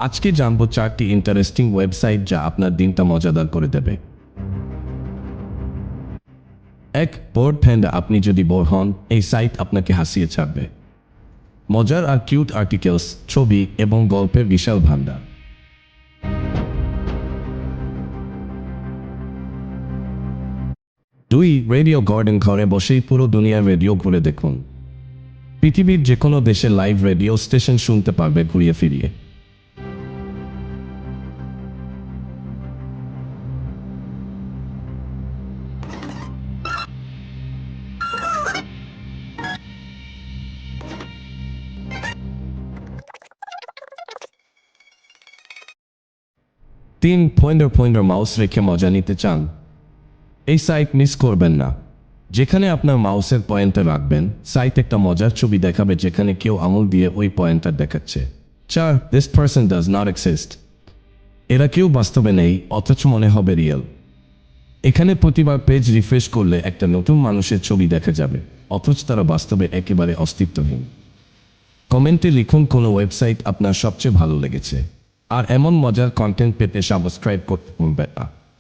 আজকে জানবো 4টি ইন্টারেস্টিং ওয়েবসাইট যা আপনার দিনটা মজাদার করে দেবে। 1. বোর্ড ফ্যান্ড। আপনি যদি বোর হন, এই সাইট আপনাকে হাসিয়ে ছাড়বে। মজার আর কিউট আর্টিকেলস, ছবি এবং গল্পের বিশাল ভান্ডার। 2. Radio garden. ঘরে বসেই পুরো দুনিয়ার রেডিও ঘুরে দেখুন। পৃথিবীর যে কোনো দেশে লাইভ রেডিও স্টেশন শুনতে পারবে ঘুরিয়ে ফিরিয়ে। 3. পয়েন্টার মাউস রেখে মজা নিতে চান? এই সাইট মিস করবেন না। যেখানে আপনার মাউসের পয়েন্টার রাখবেন, সাইট একটা মজার ছবি দেখাবে যেখানে কেউ আঙুল দিয়ে ওই পয়েন্টার দেখাচ্ছে। 4. This person does not exist. এরা কেউ বাস্তবে নেই, অথচ মনে হবে রিয়েল। এখানে প্রতিবার পেজ রিফ্রেশ করলে একটা নতুন মানুষের ছবি দেখা যাবে, অথচ তারা বাস্তবে একেবারে অস্তিত্বহীন। কমেন্টে লিখুন কোনো ওয়েবসাইট আপনার সবচেয়ে ভালো লেগেছে। আর এমন মজার কন্টেন্ট পেতে সাবস্ক্রাইব করতে ভুলবেন না।